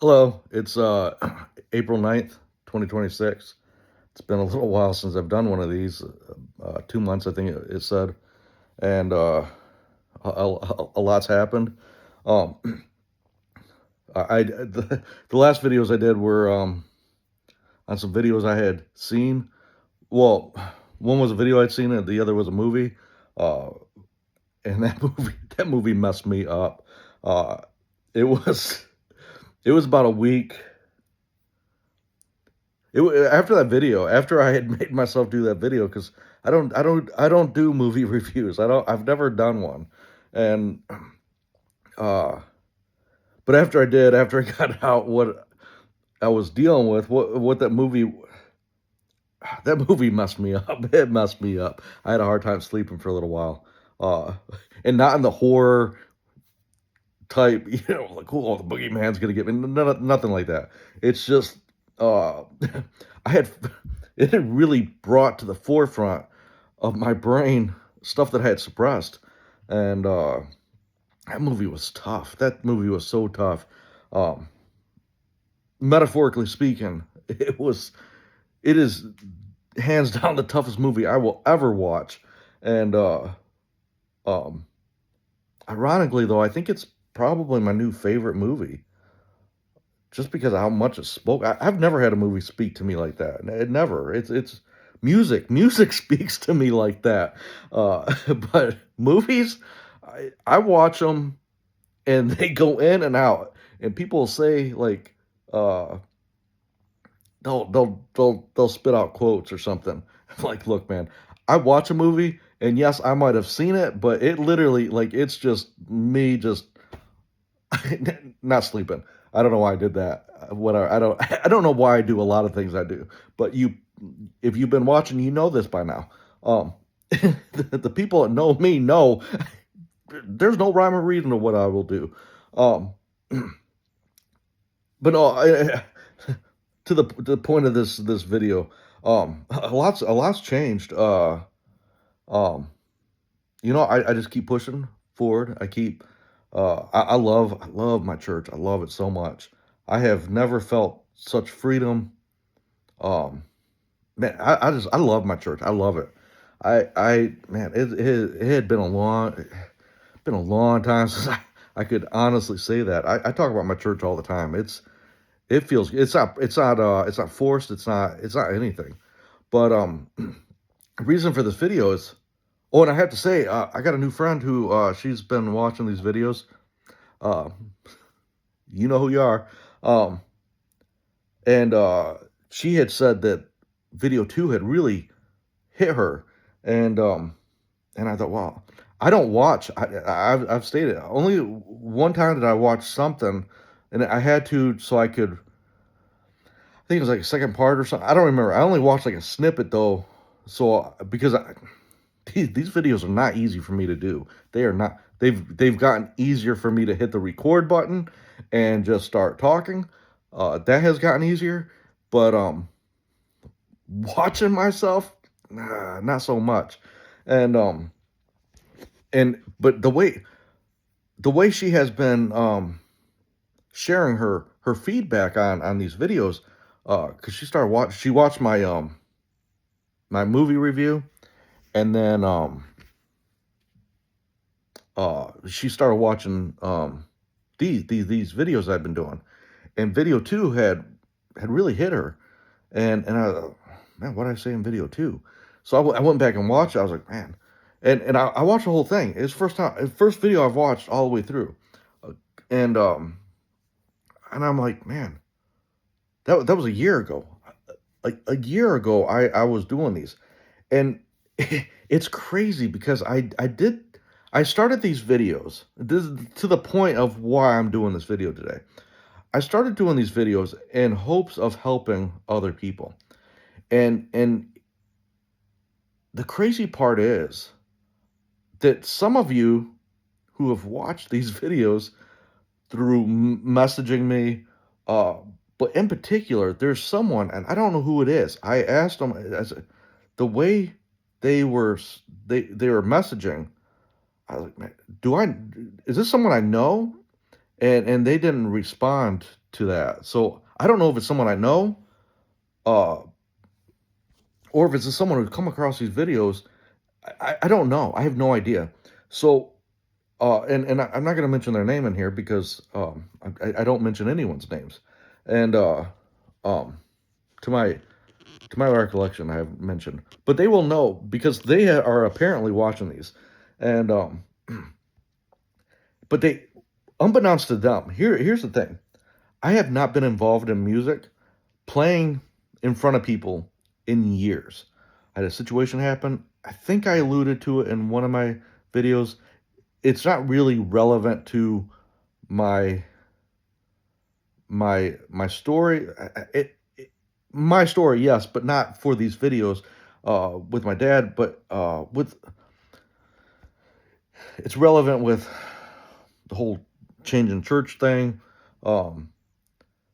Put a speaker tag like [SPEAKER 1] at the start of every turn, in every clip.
[SPEAKER 1] Hello, it's April 9th, 2026. It's been a little while since I've done one of these. 2 months, I think it said, and a lot's happened. Um, the last videos I did were on some videos I had seen. Well, one was a video I'd seen, and the other was a movie. Uh, and that movie messed me up. Uh, it was it was about a week. After that video, after I had made myself do that video, because I don't do movie reviews. I've never done one, and uh, but after I got out what I was dealing with, what that movie messed me up. It messed me up. I had a hard time sleeping for a little while, uh, and not in the horror type, like, oh, the boogeyman's gonna get me. Nothing like that. It's just, uh, I had, it had really brought to the forefront of my brain stuff that I had suppressed, and that movie was tough. That movie was so tough. Um, Metaphorically speaking, it is hands down the toughest movie I will ever watch, and um, ironically though, I think it's probably my new favorite movie. Just because of how much it spoke. I've never had a movie speak to me like that. It never. It's music. Music speaks to me like that. But movies, I watch them and they go in and out. And people say like, uh, they'll spit out quotes or something. Like, look, man, I watch a movie and yes, I might have seen it, but it literally like it's just me just not sleeping. I don't know why I did that. Whatever. I don't know why I do a lot of things I do. But if you've been watching, you know this by now. Um, the people that know me know there's no rhyme or reason to what I will do. Um, but no, to the point of this video, a lot's changed. Um, I just keep pushing forward. I love my church. I love it so much. I have never felt such freedom. Um, man, I love my church. I love it. Man, it had been a long time since I could honestly say that. I talk about my church all the time. It feels it's not forced. It's not anything. But the reason for this video is, oh, and I have to say, I got a new friend who she's been watching these videos. Uh, you know who you are. Um, and she had said that video two had really hit her, and and I thought, wow, I don't watch. I've stated only one time did I watch something, and I had to so I could. I think it was like a second part or something. I don't remember. I only watched like a snippet though, so because these videos are not easy for me to do. They are not. They've gotten easier for me to hit the record button and just start talking. That has gotten easier, but watching myself, nah, not so much. And but the way she has been sharing her feedback on these videos, because she watched my movie review, and then she started watching these videos I've been doing, and video two had really hit her, and man, what did I say in video two? So I went back and watched it. I was like, man, and I watched the whole thing. It's first video I've watched all the way through, uh, and I'm like, man, that was a year ago. Like a year ago, I was doing these, and it's crazy because I started these videos. This is to the point of why I'm doing this video today. I started doing these videos in hopes of helping other people. And the crazy part is that some of you who have watched these videos through messaging me, uh, but in particular, there's someone, and I don't know who it is. I asked them the way they were messaging. I was like, man, is this someone I know? and they didn't respond to that. So I don't know if it's someone I know, uh, or if it's just someone who's come across these videos. I don't know. I have no idea. So I'm not going to mention their name in here because I don't mention anyone's names, and um, to my recollection, I have mentioned, but they will know because they are apparently watching these, and but they, unbeknownst to them, here's the thing: I have not been involved in music, playing in front of people in years. I had a situation happen. I think I alluded to it in one of my videos. It's not really relevant to my my story. My story, yes, but not for these videos with my dad. But with it's relevant with the whole change in church thing. Um,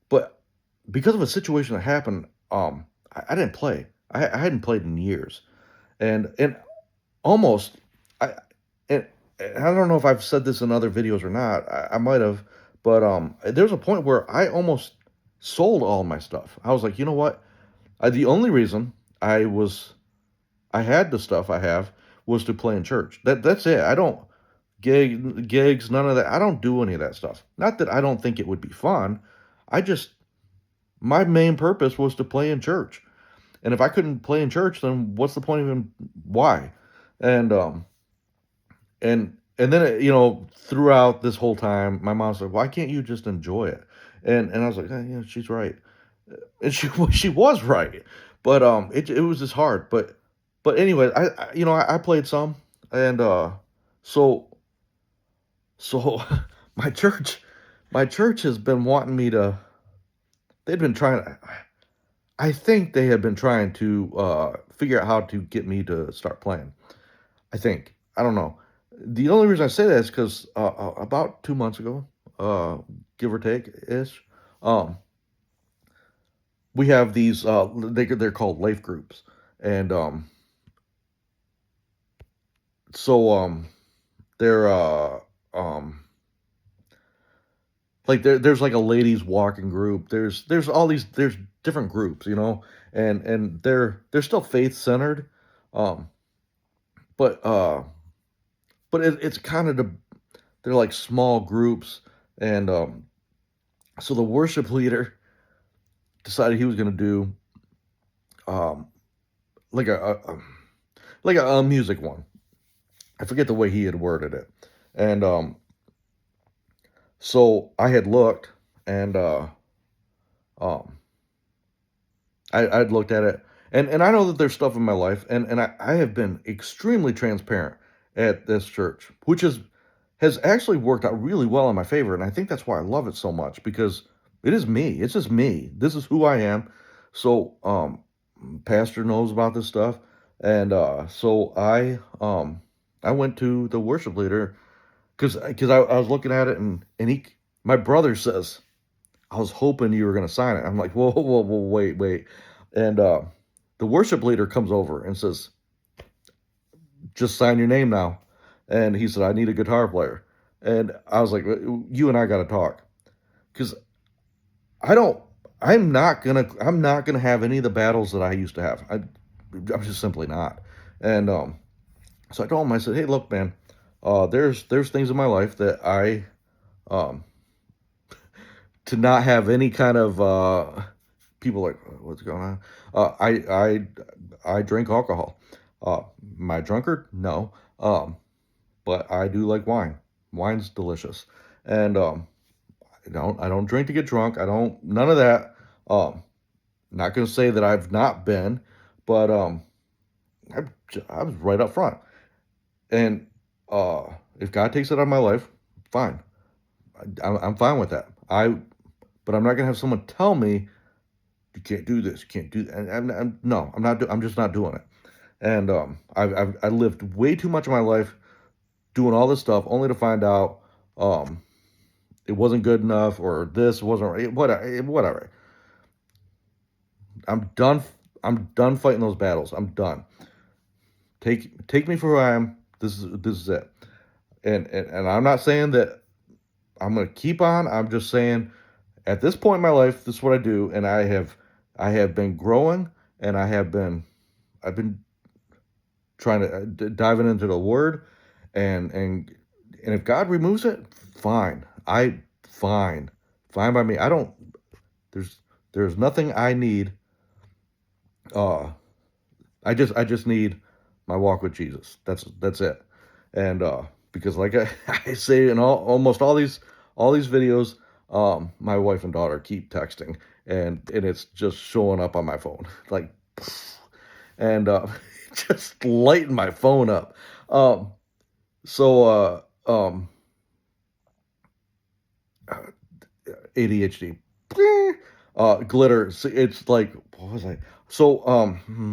[SPEAKER 1] but because of a situation that happened, I didn't play. I hadn't played in years, and almost I and, and I don't know if I've said this in other videos or not. I might have, but there was a point where I almost sold all my stuff. I was like, you know what? The only reason I was I had the stuff I have was to play in church. That's it. I don't gigs, none of that. I don't do any of that stuff. Not that I don't think it would be fun. I just my main purpose was to play in church. And if I couldn't play in church, then what's the point of even why? And and then throughout this whole time, my mom's like, "Why can't you just enjoy it?" And I was like, "Yeah, she's right." And she was right. But it was just hard. But anyway, I played some, and so so my church my church has been wanting me to. They've been trying. I think they have been trying to figure out how to get me to start playing. I think. I don't know. The only reason I say that is because about 2 months ago, uh, give or take ish, um, we have these. They're called life groups, and so they're um, like there's like a ladies walking group. There's all these there's different groups, and they're still faith centered, um, but it's kind of they're like small groups, and so the worship leader decided he was going to do um, like a music one. I forget the way he had worded it, and so I had looked, and um, I'd looked at it, and I know that there's stuff in my life, and I have been extremely transparent at this church, which has actually worked out really well in my favor, and I think that's why I love it so much because it is me. It's just me. This is who I am. So, pastor knows about this stuff, and so I went to the worship leader because I was looking at it, and my brother says, I was hoping you were going to sign it. I'm like, whoa, whoa, whoa, wait. And the worship leader comes over and says, just sign your name now. And he said, I need a guitar player. And I was like, you and I got to talk because I don't, I'm not gonna have any of the battles that I used to have. I'm just simply not. And so I told him, I said, hey, look, man, there's things in my life that um, to not have any kind of people like what's going on. I drink alcohol. Am I a drunkard? No. But I do like wine. Wine's delicious, and I don't drink to get drunk. I don't none of that. Not gonna say that I've not been, but I was right up front. And if God takes it out of my life, fine. I'm fine with that. But I'm not gonna have someone tell me you can't do this, you can't do that. And no, I'm not. I'm just not doing it. And I lived way too much of my life doing all this stuff, only to find out um, it wasn't good enough, or this wasn't right. Whatever. I'm done. I'm done fighting those battles. I'm done. Take me for who I am. This is it. And I'm not saying that I'm gonna keep on. I'm just saying, at this point in my life, this is what I do, and I have been growing, and I've been trying to diving into the Word, and if God removes it, fine. Fine, fine by me. I don't. There's there's nothing I need. Uh, I just need my walk with Jesus. That's it. And because like I say in almost all these videos, my wife and daughter keep texting, and it's just showing up on my phone like, and just lighting my phone up. Um, so ADHD. Glitter. It's like, what was I? So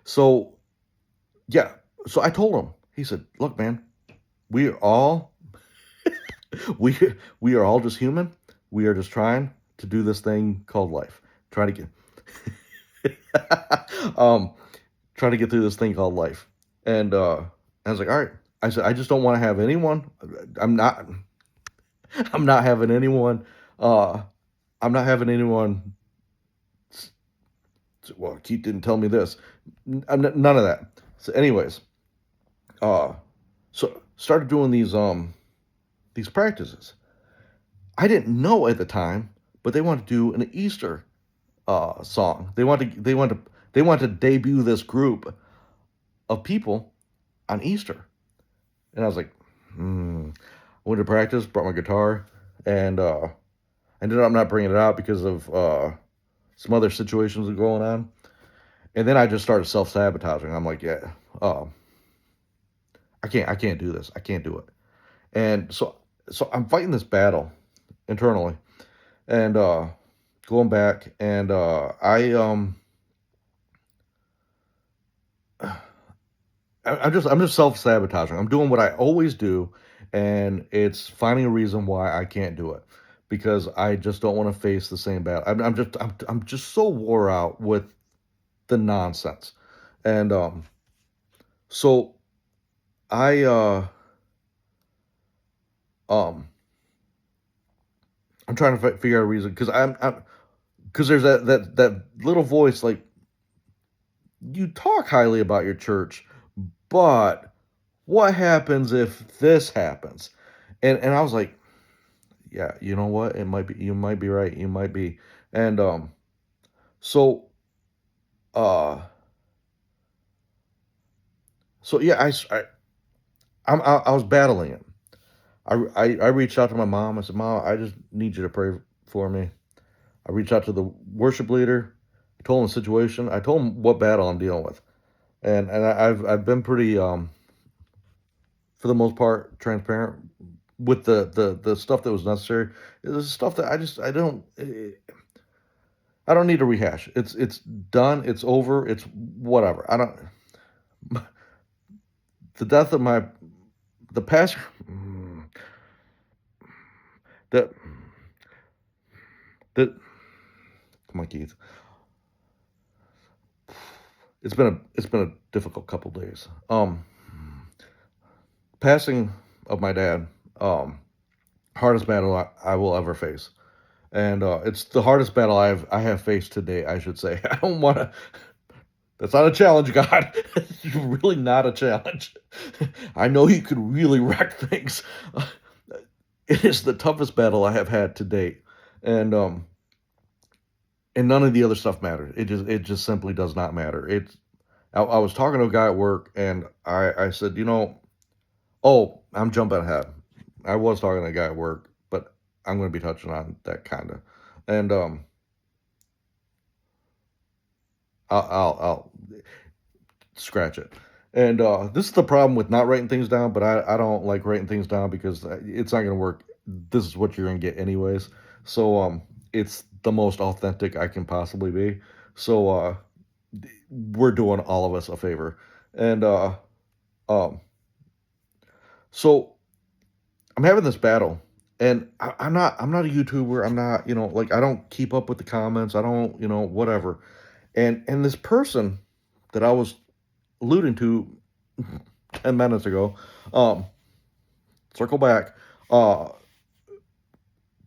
[SPEAKER 1] so yeah. So I told him. He said, "Look, man, we are all we we are all just human. We are just trying to do this thing called life. Trying to get um trying to get through this thing called life." And I was like, "All right." I said, "I just don't want to have anyone. I'm not. I'm not having anyone. Uh, I'm not having anyone. Well, Keith didn't tell me this. None of that." So, anyways, uh, so started doing these practices. I didn't know at the time, but they wanted to do an Easter song. They want to debut this group of people on Easter, and I was like, hmm. I went to practice, brought my guitar, and ended up not bringing it out because of some other situations that were going on. And then I just started self sabotaging. I'm like, yeah, uh, I can't do this. I can't do it. And so I'm fighting this battle internally, and going back, and I'm just self sabotaging. I'm doing what I always do, and it's finding a reason why I can't do it because I just don't want to face the same battle. I'm just so wore out with the nonsense, and so I um I'm trying to figure out a reason because I'm because there's that little voice like, you talk highly about your church, but what happens if this happens? And I was like, yeah, you know what? It might be, you might be right. You might be. And so uh so yeah, I was battling it. I reached out to my mom. I said, "Mom, I just need you to pray for me." I reached out to the worship leader. I told him the situation. I told him what battle I'm dealing with, and I've been pretty for the most part transparent with the stuff that was necessary. It was stuff that I don't need to rehash. It's done. It's over. It's whatever. I don't. The death of my the past that that come on, Keith. It's been a difficult couple days. Passing of my dad. Hardest battle I will ever face, and it's the hardest battle I have faced today. I should say. I don't want to. That's not a challenge, God. It's really not a challenge. I know you could really wreck things. It is the toughest battle I have had to date, and none of the other stuff matters. It just simply does not matter. I was talking to a guy at work, and I said, you know, oh, I'm jumping ahead. I was talking to a guy at work, but I'm going to be touching on that kind of, and I'll scratch it. And this is the problem with not writing things down, but I don't like writing things down because it's not going to work. This is what you're going to get anyways. So it's the most authentic I can possibly be. So we're doing all of us a favor. And um so I'm having this battle, and I'm not a YouTuber. I'm not, you know, like, I don't keep up with the comments. I don't, you know, whatever. And this person that I was alluding to 10 minutes ago, um, circle back, uh,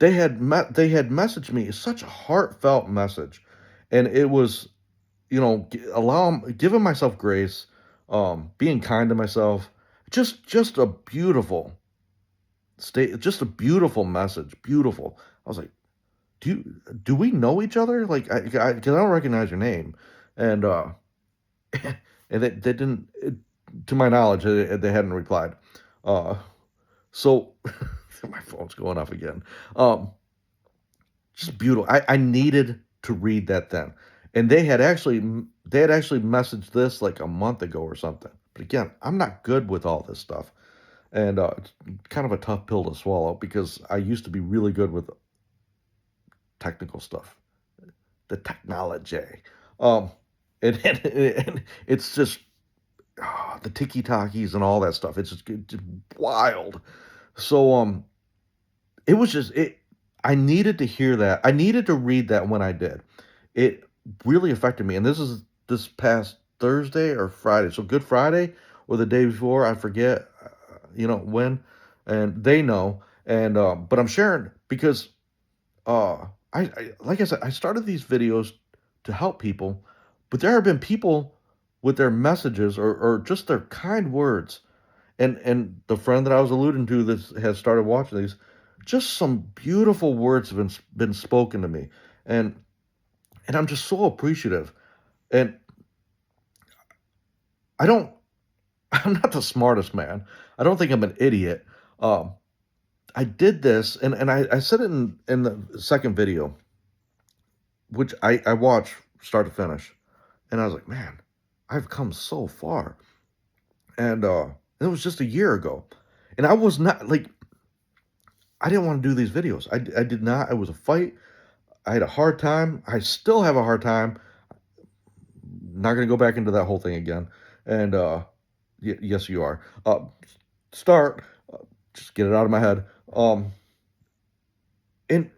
[SPEAKER 1] they had messaged me such a heartfelt message, and it was, you know, giving myself grace, being kind to myself, just a beautiful just a beautiful message, beautiful. I was like, do we know each other? Like, 'cause I don't recognize your name, and and they didn't, to my knowledge, they hadn't replied. Uh, so my phone's going off again. Um, just beautiful. I needed to read that then, and they had actually messaged this like a month ago or something. But again, I'm not good with all this stuff, and it's kind of a tough pill to swallow because I used to be really good with technical stuff, the technology. Um, and it's just the tiki talkies and all that stuff. It's just wild. So it was just it. I needed to hear that. I needed to read that when I did. It really affected me. And this is this past Thursday or Friday. So Good Friday or the day before, I forget, when. And they know. And but I'm sharing because like I said, I started these videos to help people, but there have been people with their messages or just their kind words, and the friend that I was alluding to that has started watching these, just some beautiful words have been spoken to me, and I'm just so appreciative. And I don't, I'm not the smartest man. I don't think I'm an idiot. Um, I did this, and I said it in the second video, which I watched start to finish, and I was like, man, I've come so far, and it was just a year ago, and I was not like I didn't want to do these videos. I did not. It was a fight. I had a hard time. I still have a hard time. Not gonna go back into that whole thing again. And yes, you are. Start. Just get it out of my head. And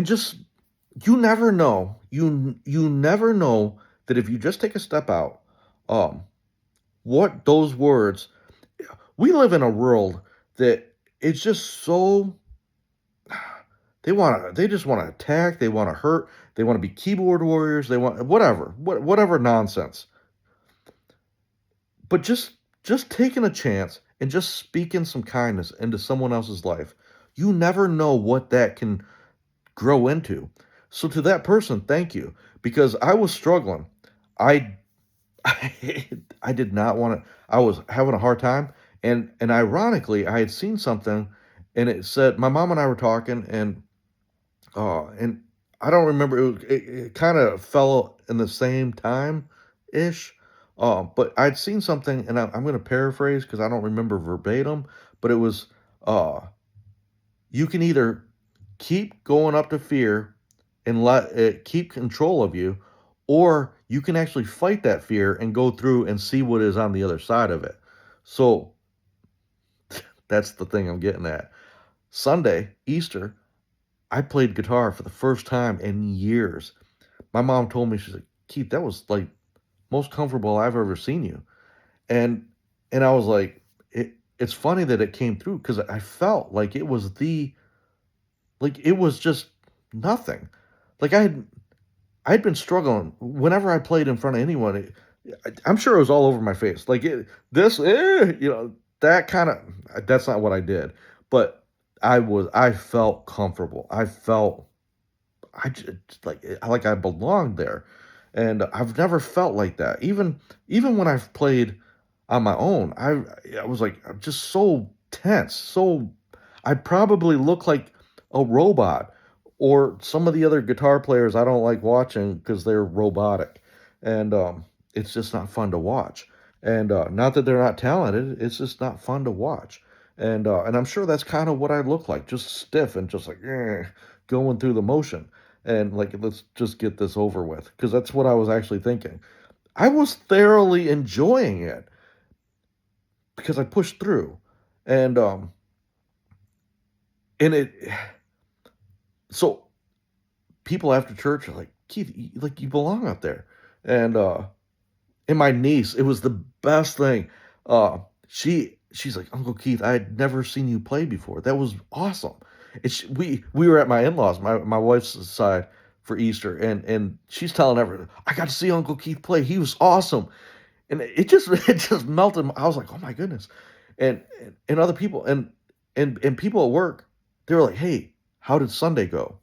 [SPEAKER 1] just you never know. You never know that if you just take a step out, um, what those words. We live in a world that it's just so they just wanna attack, they wanna hurt, they wanna be keyboard warriors, they want whatever nonsense. But just taking a chance and just speaking some kindness into someone else's life, you never know what that can grow into. So to that person, thank you, because I was struggling. I I did not wanna I was having a hard time, and ironically, I had seen something, and it said my mom and I were talking, and I don't remember, it kinda fell in the same time-ish, but I'd seen something, and I'm gonna paraphrase because I don't remember verbatim, but it was, uh, "You can either keep going up to fear and let it keep control of you, or you can actually fight that fear and go through and see what is on the other side of it." So, that's the thing I'm getting at. Sunday, Easter, I played guitar for the first time in years. My mom told me, she's like, "Keith, that was, like, most comfortable I've ever seen you." And I was like, it's funny that it came through because I felt like it was just nothing. Like, I'd been struggling whenever I played in front of anyone, I'm sure it was all over my face. Like, that kinda that's not what I did, but I felt comfortable. I felt I just like I belonged there, and I've never felt like that. Even when I've played on my own, I was like I'm just so tense. So I probably look like a robot, or some of the other guitar players I don't like watching because they're robotic, and it's just not fun to watch. And not that they're not talented, it's just not fun to watch. And I'm sure that's kind of what I look like, just stiff and just like going through the motion and like let's just get this over with because that's what I was actually thinking. I was thoroughly enjoying it because I pushed through, and it so people after church are like, Keith, like you belong up there, and and my niece, it was the best thing. She's like, Uncle Keith, I had never seen you play before. That was awesome. we were at my in-laws, my wife's side for Easter, and she's telling everyone, "I got to see Uncle Keith play. He was awesome." And it just it just melted. I was like, "Oh my goodness." And other people and people at work, they were like, "Hey, how did Sunday go?"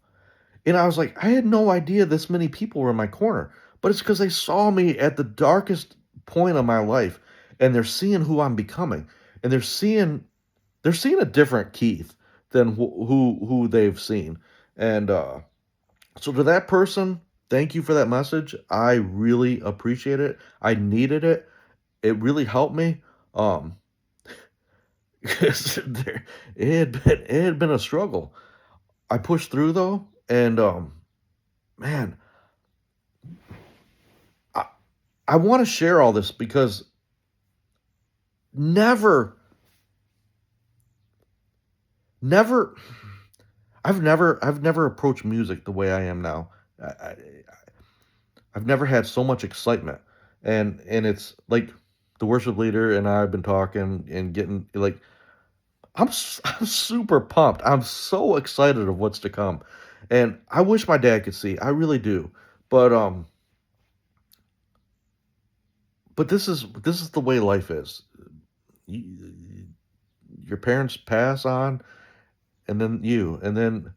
[SPEAKER 1] And I was like, I had no idea this many people were in my corner, but it's because they saw me at the darkest point of my life, and they're seeing who I'm becoming, and they're seeing a different Keith than who they've seen. And so to that person, thank you for that message. I really appreciate it. I needed it. It really helped me. Um, 'Cause it had been a struggle. I pushed through though, and man, I I want to share all this because never, never, I've never approached music the way I am now. I've never had so much excitement, and it's like the worship leader and I have been talking and getting like I'm super pumped. I'm so excited of what's to come, and I wish my dad could see. I really do, but this is the way life is. You, your parents pass on, and then you, and then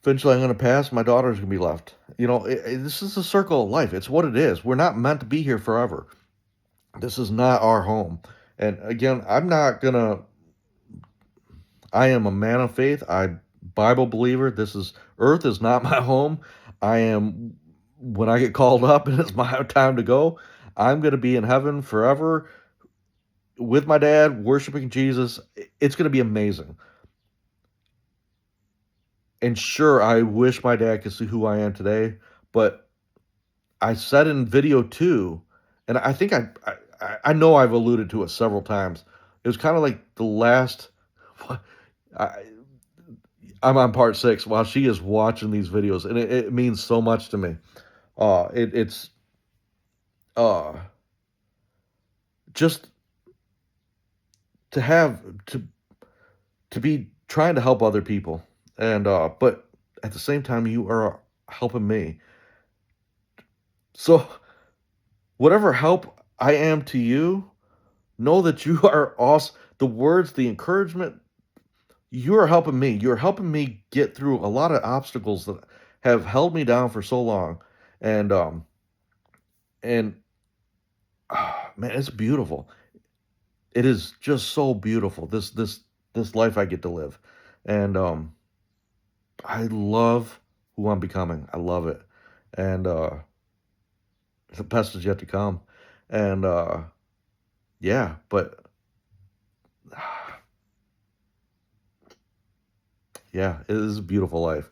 [SPEAKER 1] eventually I'm going to pass. My daughter's going to be left. This is a circle of life. It's what it is. We're not meant to be here forever. This is not our home. And again, I'm not gonna. I am a man of faith. I Bible believer. This is Earth is not my home. I am when I get called up and it's my time to go. I'm gonna be in heaven forever with my dad, worshiping Jesus. It's gonna be amazing. And sure, I wish my dad could see who I am today, but I said in video two, and I think I know I've alluded to it several times. It was kind of like the last. I, I'm on part six while she is watching these videos, and it means so much to me. It's uh, just to have to be trying to help other people, and but at the same time, you are helping me. So whatever help I am to you, know that you are awesome. The words, the encouragement, you are helping me. You're helping me get through a lot of obstacles that have held me down for so long, and and man, it's beautiful. It is just so beautiful. This life I get to live, and I love who I'm becoming. I love it, and the best is yet to come, and yeah, but yeah, it is a beautiful life.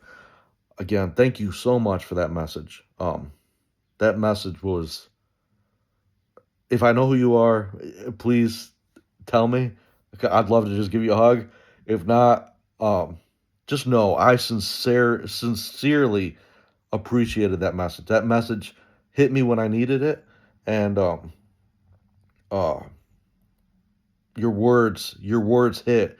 [SPEAKER 1] Again, thank you so much for that message. That message was, if I know who you are, please tell me. I'd love to just give you a hug. If not, just know I sincerely appreciated that message. That message hit me when I needed it, and uh, your words hit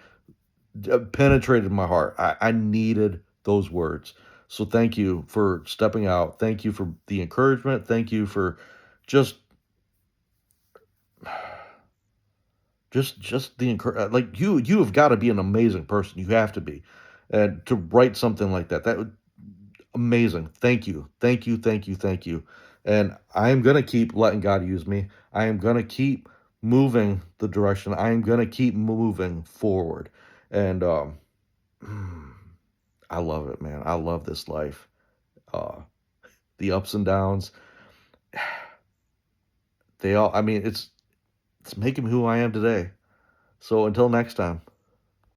[SPEAKER 1] penetrated my heart. I needed those words. So thank you for stepping out. Thank you for the encouragement. Thank you for just just the like you have got to be an amazing person. You have to be, and to write something like that, that would amazing. Thank you, thank you, thank you, thank you. And I am gonna keep letting God use me. I am gonna keep moving the direction. I am gonna keep moving forward. And I love it, man. I love this life. Uh, the ups and downs. They all. I mean, it's making me who I am today. So until next time.